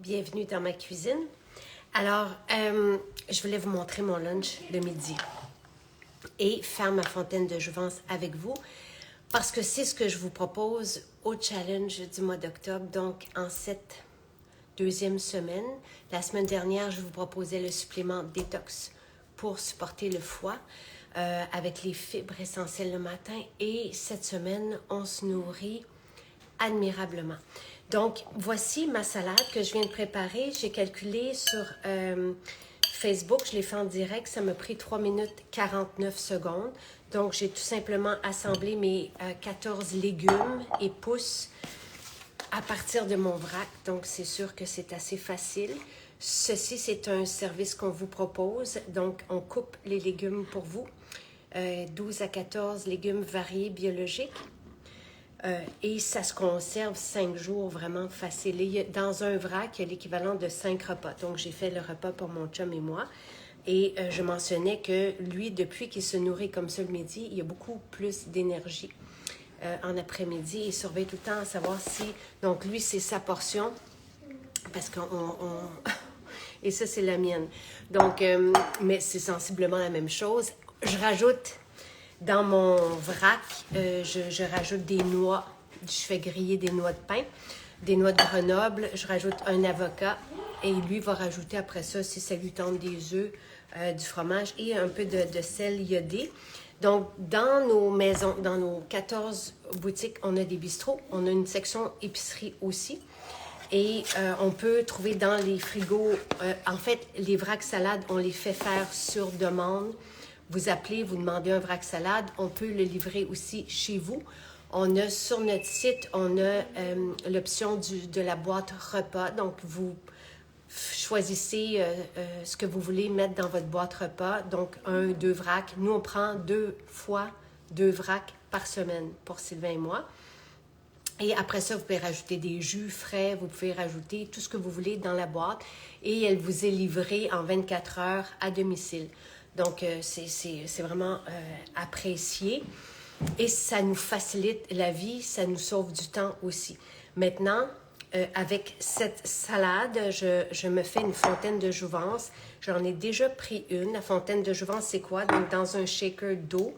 Bienvenue dans ma cuisine. Alors, je voulais vous montrer mon lunch de midi et faire ma fontaine de jouvence avec vous parce que c'est ce que je vous propose au challenge du mois d'octobre. Donc, en cette deuxième semaine, la semaine dernière, je vous proposais le supplément détox pour supporter le foie avec les fibres essentielles le matin. Et cette semaine, on se nourrit admirablement. Donc, voici ma salade que je viens de préparer. J'ai calculé sur Facebook, je l'ai fait en direct, ça m'a pris 3 minutes 49 secondes. Donc, j'ai tout simplement assemblé mes 14 légumes et pousses à partir de mon vrac. Donc, c'est sûr que c'est assez facile. Ceci, c'est un service qu'on vous propose. Donc, on coupe les légumes pour vous. 12 à 14 légumes variés biologiques. Et ça se conserve 5 jours vraiment facile. Et dans un vrac, il y a l'équivalent de 5 repas. Donc, j'ai fait le repas pour mon chum et moi. Et je mentionnais que lui, depuis qu'il se nourrit comme ça le midi, il a beaucoup plus d'énergie en après-midi. Il surveille tout le temps à savoir si... Donc, lui, c'est sa portion. Parce qu'on... Et ça, c'est la mienne. Donc, mais c'est sensiblement la même chose. Je rajoute... Dans mon vrac, je rajoute des noix. Je fais griller des noix de pin, des noix de Grenoble. Je rajoute un avocat et lui va rajouter après ça, si ça lui tente, des œufs, du fromage et un peu de sel iodé. Donc, dans nos maisons, dans nos 14 boutiques, on a des bistrots. On a une section épicerie aussi. Et on peut trouver dans les frigos... en fait, les vracs salades, on les fait faire sur demande. Vous appelez, vous demandez un vrac salade, on peut le livrer aussi chez vous. On a sur notre site, on a l'option de la boîte repas. Donc, vous choisissez ce que vous voulez mettre dans votre boîte repas. Donc, 2 vracs. Nous, on prend 2 fois 2 vracs par semaine pour Sylvain et moi. Et après ça, vous pouvez rajouter des jus frais, vous pouvez rajouter tout ce que vous voulez dans la boîte. Et elle vous est livrée en 24 heures à domicile. Donc, c'est vraiment apprécié et ça nous facilite la vie, ça nous sauve du temps aussi. Maintenant, avec cette salade, je me fais une fontaine de jouvence. J'en ai déjà pris une. La fontaine de jouvence, c'est quoi? Donc, dans un shaker d'eau,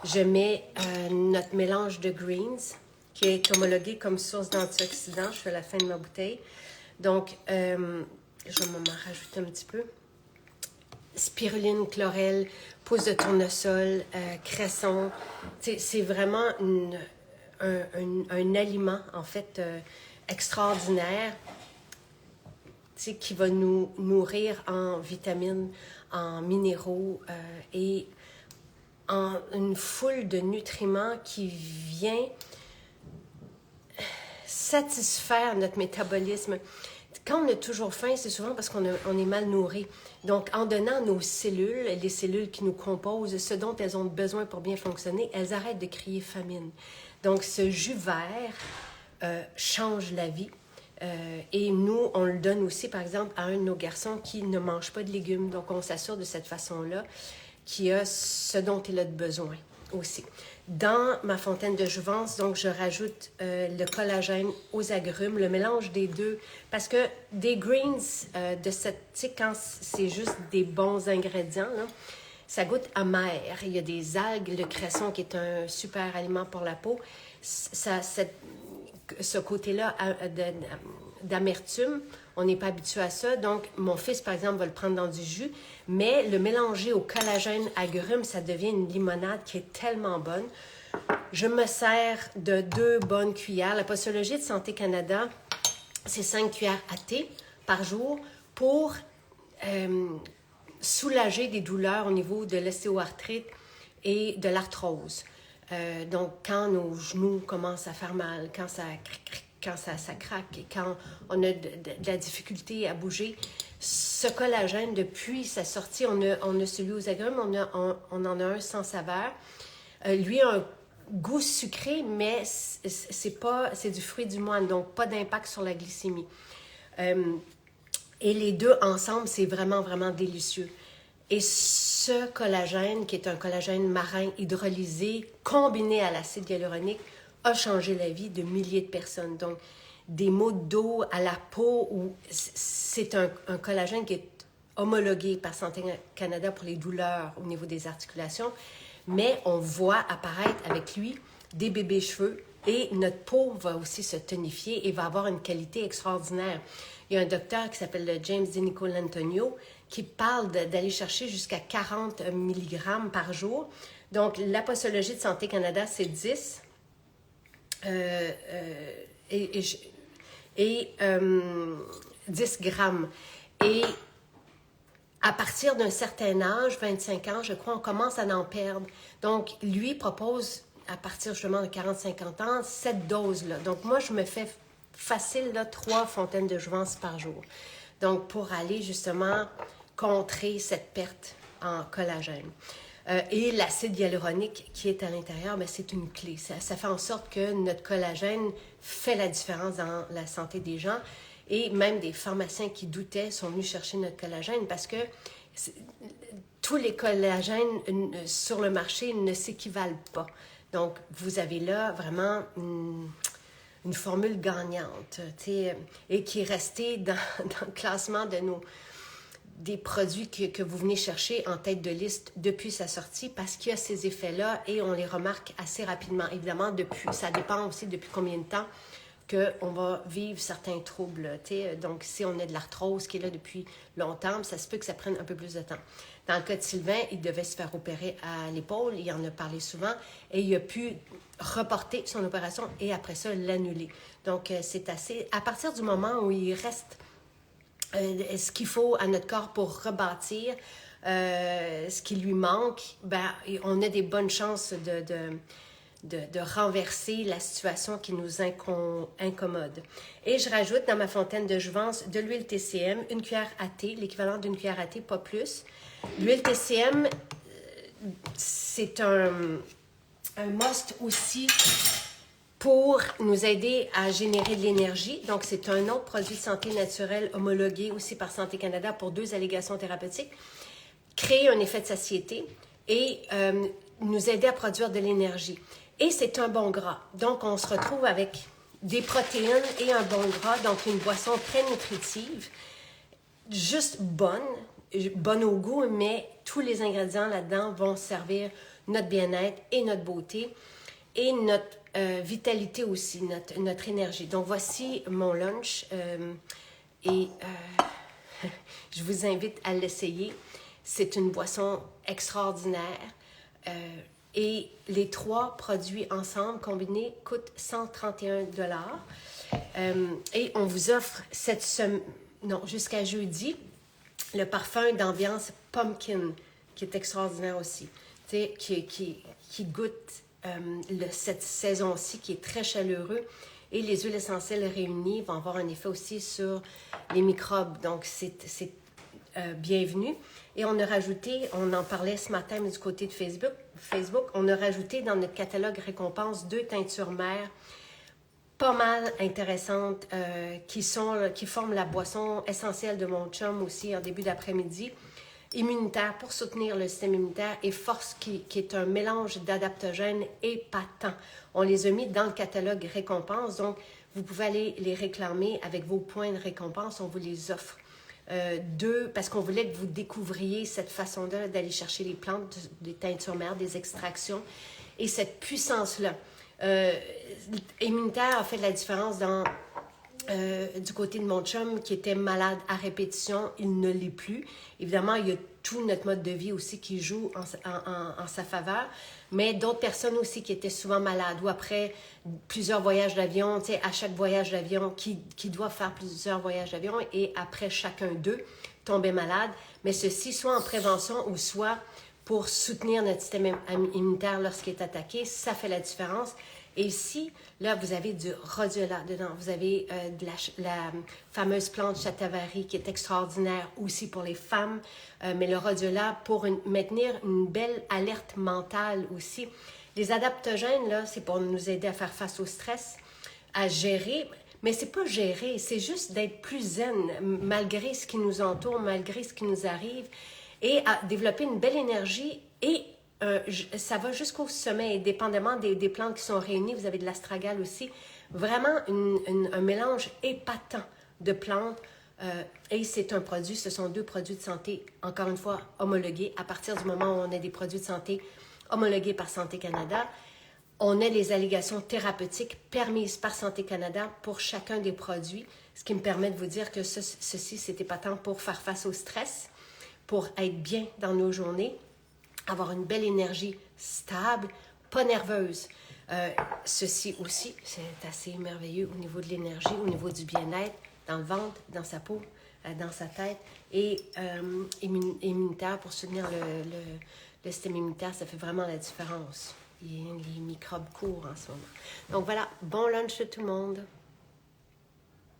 je mets notre mélange de greens qui est homologué comme source d'antioxydants. Je fais la fin de ma bouteille. Donc, je vais m'en rajouter un petit peu. Spiruline, chlorelle, pousses de tournesol, cresson. C'est vraiment un aliment, en fait, extraordinaire qui va nous nourrir en vitamines, en minéraux et en une foule de nutriments qui vient satisfaire notre métabolisme. Quand on a toujours faim, c'est souvent parce qu'on est mal nourri. Donc, en donnant nos cellules, les cellules qui nous composent, ce dont elles ont besoin pour bien fonctionner, elles arrêtent de crier famine. Donc, ce jus vert change la vie. Et nous, on le donne aussi, par exemple, à un de nos garçons qui ne mange pas de légumes. Donc, on s'assure de cette façon-là qu'il a ce dont il a besoin aussi. Dans ma fontaine de jouvence, donc, je rajoute le collagène aux agrumes, le mélange des deux, parce que des greens, tu sais, quand c'est juste des bons ingrédients, là, ça goûte amer. Il y a des algues, le cresson qui est un super aliment pour la peau. Ce côté-là d'amertume, on n'est pas habitué à ça. Donc, mon fils, par exemple, va le prendre dans du jus, mais le mélanger au collagène agrumes, ça devient une limonade qui est tellement bonne. Je me sers de 2 bonnes cuillères. La Posologie de Santé Canada, c'est 5 cuillères à thé par jour pour soulager des douleurs au niveau de l'ostéoarthrite et de l'arthrose. Donc, quand nos genoux commencent à faire mal, quand ça craque, et quand on a de la difficulté à bouger, ce collagène, depuis sa sortie, on a celui aux agrumes, on en a un sans saveur. Lui a un goût sucré, mais c'est du fruit du moine, donc pas d'impact sur la glycémie. Et les deux ensemble, c'est vraiment, vraiment délicieux. Et ce collagène, qui est un collagène marin hydrolysé, combiné à l'acide hyaluronique, a changé la vie de milliers de personnes. Donc, des maux de dos à la peau, ou c'est un collagène qui est homologué par Santé Canada pour les douleurs au niveau des articulations, mais on voit apparaître avec lui des bébés cheveux et notre peau va aussi se tonifier et va avoir une qualité extraordinaire. Il y a un docteur qui s'appelle James DiNicolantonio qui parle d'aller chercher jusqu'à 40 mg par jour. Donc, la posologie de Santé Canada, c'est 10. Et 10 grammes. Et à partir d'un certain âge, 25 ans, je crois, on commence à en perdre. Donc, lui propose, à partir justement de 40-50 ans, cette dose-là. Donc, moi, je me fais facile, là, 3 fontaines de jouvence par jour. Donc, pour aller justement contrer cette perte en collagène. Et l'acide hyaluronique qui est à l'intérieur, bien, c'est une clé. Ça fait en sorte que notre collagène fait la différence dans la santé des gens. Et même des pharmaciens qui doutaient sont venus chercher notre collagène parce que tous les collagènes sur le marché ne s'équivalent pas. Donc, vous avez là vraiment une formule gagnante et qui est restée dans le classement des produits que vous venez chercher en tête de liste depuis sa sortie parce qu'il y a ces effets-là et on les remarque assez rapidement. Évidemment, ça dépend aussi depuis combien de temps qu'on va vivre certains troubles. Donc, si on a de l'arthrose qui est là depuis longtemps, ça se peut que ça prenne un peu plus de temps. Dans le cas de Sylvain, il devait se faire opérer à l'épaule, il en a parlé souvent, et il a pu reporter son opération et après ça, l'annuler. Donc, c'est assez... À partir du moment où il reste ce qu'il faut à notre corps pour rebâtir, ce qui lui manque, ben, on a des bonnes chances de renverser la situation qui nous incommode. Et je rajoute dans ma fontaine de jouvence de l'huile TCM, une cuillère à thé, l'équivalent d'une cuillère à thé, pas plus. L'huile TCM, c'est un must aussi pour nous aider à générer de l'énergie. Donc, c'est un autre produit de santé naturelle homologué aussi par Santé Canada pour 2 allégations thérapeutiques. Créer un effet de satiété et nous aider à produire de l'énergie. Et c'est un bon gras. Donc, on se retrouve avec des protéines et un bon gras. Donc, une boisson très nutritive, juste bonne au goût, mais tous les ingrédients là-dedans vont servir notre bien-être et notre beauté et notre vitalité aussi, notre énergie. Donc, voici mon lunch et je vous invite à l'essayer. C'est une boisson extraordinaire. Et les 3 produits ensemble, combinés, coûtent 131 $. Et on vous offre jusqu'à jeudi, le parfum d'ambiance Pumpkin, qui est extraordinaire aussi, qui goûte cette saison-ci, qui est très chaleureux. Et les huiles essentielles réunies vont avoir un effet aussi sur les microbes. Donc, c'est bienvenu. Et on a rajouté, on en parlait ce matin mais du côté de Facebook, on a rajouté dans notre catalogue récompense 2 teintures mères pas mal intéressantes qui forment la boisson essentielle de mon chum aussi en début d'après-midi. Immunitaire pour soutenir le système immunitaire et force qui est un mélange d'adaptogènes épatant. On les a mis dans le catalogue récompense, donc vous pouvez aller les réclamer avec vos points de récompense, on vous les offre. 2, parce qu'on voulait que vous découvriez cette façon-là d'aller chercher les plantes, des teintures mères, des extractions, et cette puissance-là. Immunitaire a fait la différence du côté de mon chum qui était malade à répétition, il ne l'est plus. Évidemment, il y a tout notre mode de vie aussi qui joue en sa faveur, mais d'autres personnes aussi qui étaient souvent malades ou après plusieurs voyages d'avion, tu sais, à chaque voyage d'avion, qui doit faire plusieurs voyages d'avion et après chacun d'eux tomber malade, mais ceci soit en prévention ou soit pour soutenir notre système immunitaire lorsqu'il est attaqué, ça fait la différence. Et ici, là, vous avez du rhodiola dedans. Vous avez de la fameuse plante Shatavari qui est extraordinaire aussi pour les femmes. Mais le rhodiola pour maintenir une belle alerte mentale aussi. Les adaptogènes, là, c'est pour nous aider à faire face au stress, à gérer. Mais c'est pas gérer, c'est juste d'être plus zen malgré ce qui nous entoure, malgré ce qui nous arrive et à développer une belle énergie et ça va jusqu'au sommet, dépendamment des plantes qui sont réunies. Vous avez de l'astragale aussi. Vraiment un mélange épatant de plantes. Et c'est un produit, ce sont 2 produits de santé, encore une fois, homologués. À partir du moment où on a des produits de santé homologués par Santé Canada, on a les allégations thérapeutiques permises par Santé Canada pour chacun des produits, ce qui me permet de vous dire que ceci, c'est épatant pour faire face au stress, pour être bien dans nos journées, avoir une belle énergie stable, pas nerveuse. Ceci aussi, c'est assez merveilleux au niveau de l'énergie, au niveau du bien-être, dans le ventre, dans sa peau, dans sa tête, et immunitaire pour soutenir le système immunitaire, ça fait vraiment la différence. Les microbes courent en ce moment. Donc voilà, bon lunch à tout le monde.